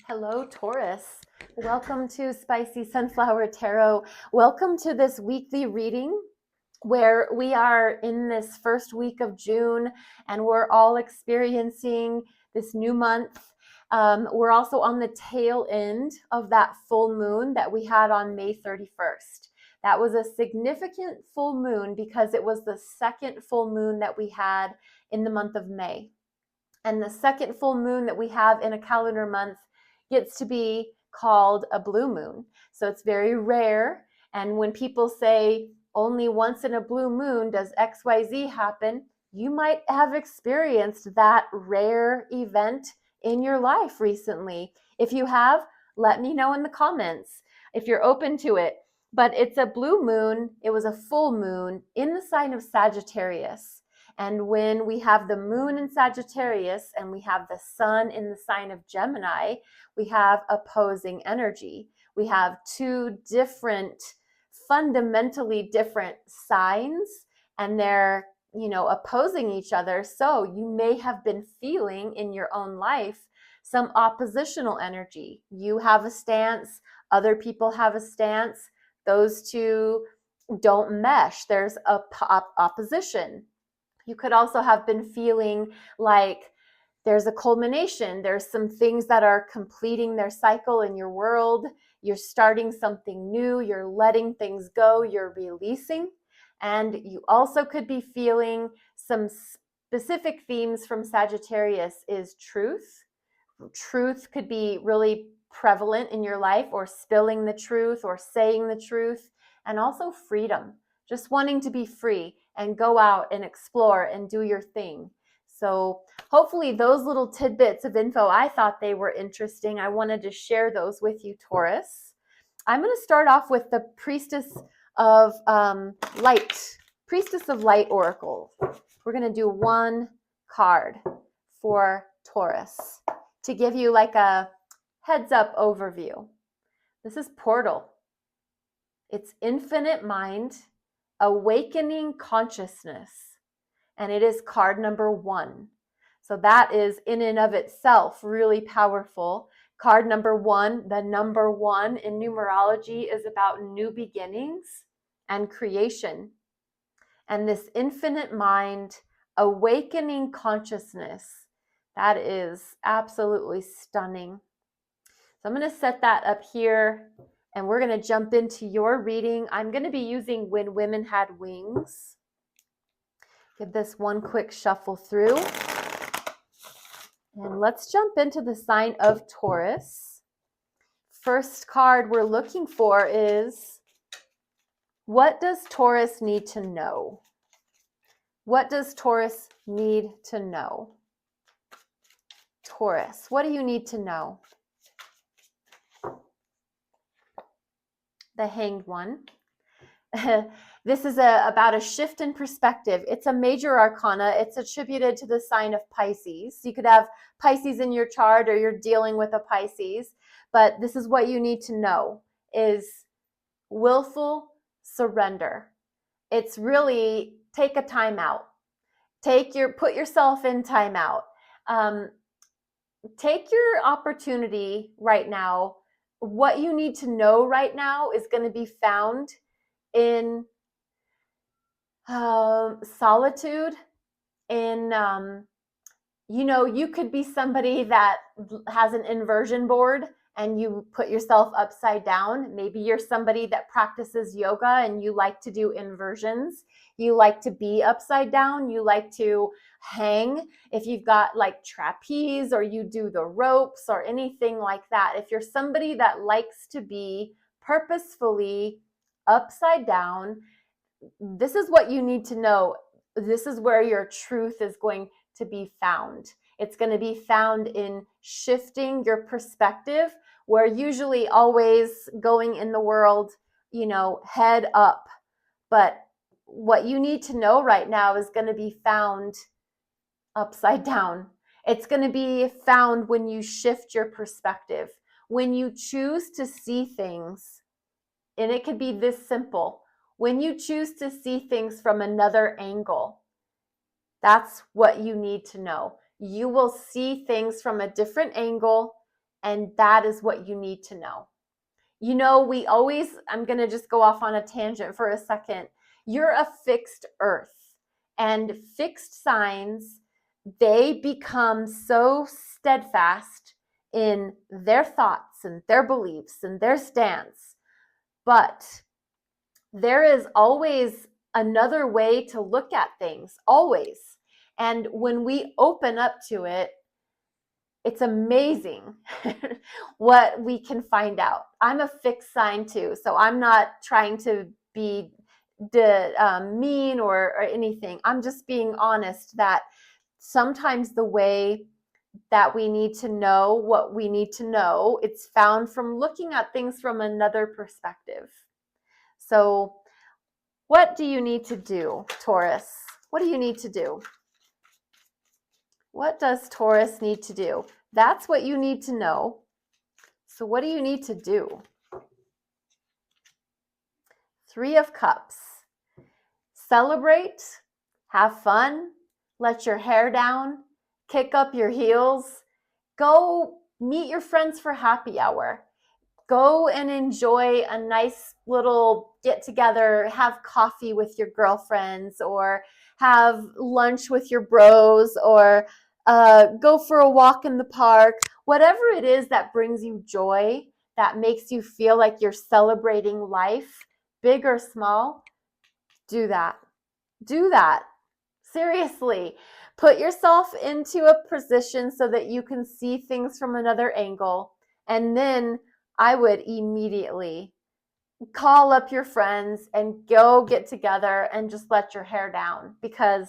Hello, Taurus. Welcome to Spicy Sunflower Tarot. Welcome to this weekly reading where we are in this first week of June and we're all experiencing this new month. We're also on the tail end of that full moon that we had on May 31st. That was a significant full moon because it was the second full moon that we had in the month of May. And the second full moon that we have in a calendar month gets to be called a blue moon. So it's very rare. And when people say only once in a blue moon does XYZ happen, you might have experienced that rare event in your life recently. If you have, let me know in the comments if you're open to it. But it's a blue moon. It was a full moon in the sign of Sagittarius. And when we have the moon in Sagittarius and we have the sun in the sign of Gemini, we have opposing energy. We have two different, fundamentally different signs, and they're, opposing each other. So you may have been feeling in your own life some oppositional energy. You have a stance, other people have a stance. Those two don't mesh. There's opposition. You could also have been feeling like there's a culmination. There's some things that are completing their cycle in your world. You're starting something new. You're letting things go. You're releasing. And you also could be feeling some specific themes from Sagittarius is truth. Truth could be really prevalent in your life, or spilling the truth or saying the truth, and also freedom. Just wanting to be free and go out and explore and do your thing. So hopefully those little tidbits of info, I thought they were interesting. I wanted to share those with you, Taurus. I'm going to start off with the Priestess of Light. Priestess of Light Oracle. We're going to do one card for Taurus to give you like a heads up overview. This is Portal. It's infinite mind, awakening consciousness, and it is card number 1. So that is in and of itself really powerful. Card number 1, the number 1 in numerology, is about new beginnings and creation. And this infinite mind, awakening consciousness, that is absolutely stunning. So I'm going to set that up here, and we're going to jump into your reading. I'm going to be using When Women Had Wings. Give this one quick shuffle through. And let's jump into the sign of Taurus. First card we're looking for is, what does Taurus need to know? What does Taurus need to know? Taurus, what do you need to know? The Hanged One. This is about a shift in perspective. It's a major arcana. It's attributed to the sign of Pisces. You could have Pisces in your chart, or you're dealing with a Pisces. But this is what you need to know is willful surrender. It's really take a time out. Put yourself in time out. Take your opportunity right now. What you need to know right now is going to be found in solitude. You could be somebody that has an inversion board and you put yourself upside down. Maybe you're somebody that practices yoga and you like to do inversions. You like to be upside down. You like to hang. If you've got like trapeze, or you do the ropes or anything like that. If you're somebody that likes to be purposefully upside down, this is what you need to know. This is where your truth is going to be found. It's going to be found in shifting your perspective. We're usually always going in the world, head up. But what you need to know right now is going to be found upside down. It's going to be found when you shift your perspective, when you choose to see things. And it could be this simple. When you choose to see things from another angle, that's what you need to know. You will see things from a different angle, And that is what you need to know. You know, I'm going to just go off on a tangent for a second. You're a fixed earth, and fixed signs, they become so steadfast in their thoughts and their beliefs and their stance. But there is always another way to look at things, always. And when we open up to it, it's amazing what we can find out. I'm a fixed sign too, so I'm not trying to be mean or anything. I'm just being honest that sometimes the way that we need to know what we need to know, it's found from looking at things from another perspective. So what do you need to do, Taurus? What do you need to do? What does Taurus need to do? That's what you need to know. So what do you need to do? Three of Cups. Celebrate, have fun, let your hair down, kick up your heels, go meet your friends for happy hour. Go and enjoy a nice little get together, have coffee with your girlfriends, or have lunch with your bros, or go for a walk in the park. Whatever it is that brings you joy, that makes you feel like you're celebrating life, big or small, do that. Do that. Seriously. Put yourself into a position so that you can see things from another angle. And then I would immediately call up your friends and go get together and just let your hair down, because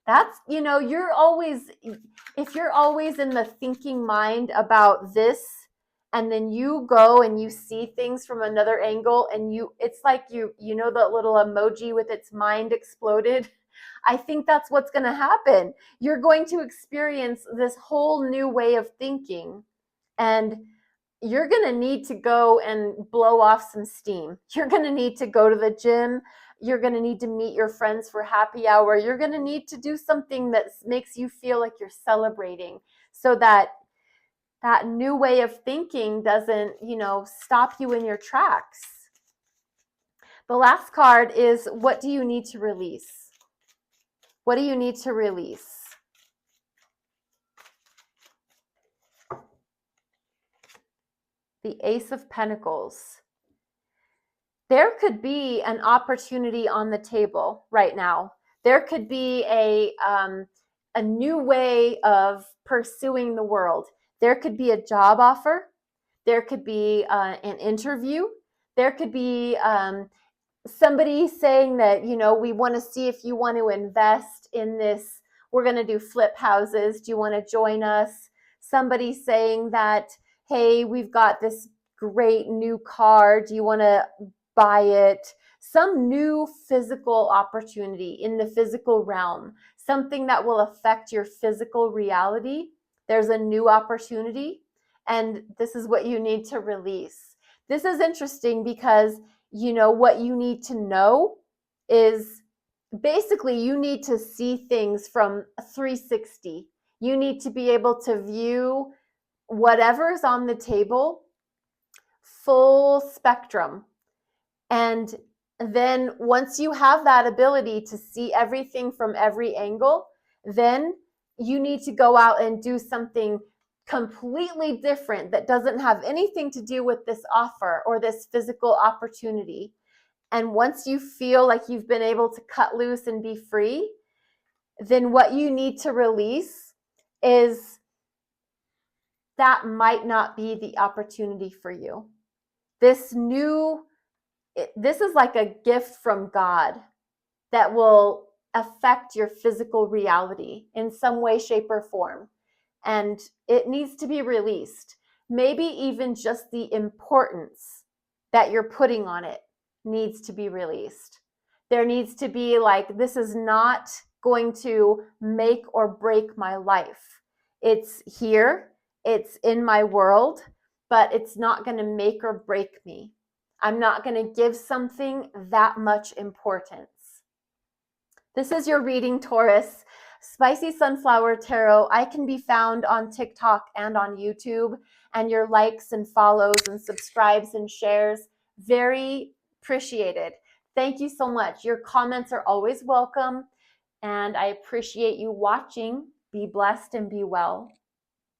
that's, if you're always in the thinking mind about this, and then you go and you see things from another angle, and it's like you know the little emoji with its mind exploded. I think that's what's going to happen. You're going to experience this whole new way of thinking, and you're going to need to go and blow off some steam. You're going to need to go to the gym. You're going to need to meet your friends for happy hour. You're going to need to do something that makes you feel like you're celebrating, so that that new way of thinking doesn't, stop you in your tracks. The last card is, what do you need to release? What do you need to release? The Ace of Pentacles. There could be an opportunity on the table right now. There could be a new way of pursuing the world. There could be a job offer. There could be an interview. There could be somebody saying that, we want to see if you want to invest in this. We're going to do flip houses. Do you want to join us? Somebody saying that, hey, we've got this great new car. Do you want to buy it? Some new physical opportunity in the physical realm, something that will affect your physical reality. There's a new opportunity, and this is what you need to release. This is interesting because what you need to know is basically you need to see things from 360. You need to be able to view whatever's on the table, full spectrum. And then once you have that ability to see everything from every angle, then you need to go out and do something completely different that doesn't have anything to do with this offer or this physical opportunity. And once you feel like you've been able to cut loose and be free, then what you need to release is that might not be the opportunity for you. This is like a gift from God that will affect your physical reality in some way, shape, or form. And it needs to be released. Maybe even just the importance that you're putting on it needs to be released. There needs to be like, this is not going to make or break my life. It's here, it's in my world, but it's not going to make or break me. I'm not going to give something that much importance. This is your reading, Taurus. Spicy Sunflower Tarot. I can be found on TikTok and on YouTube, and your likes and follows and subscribes and shares, very appreciated. Thank you so much. Your comments are always welcome, and I appreciate you watching. Be blessed and be well.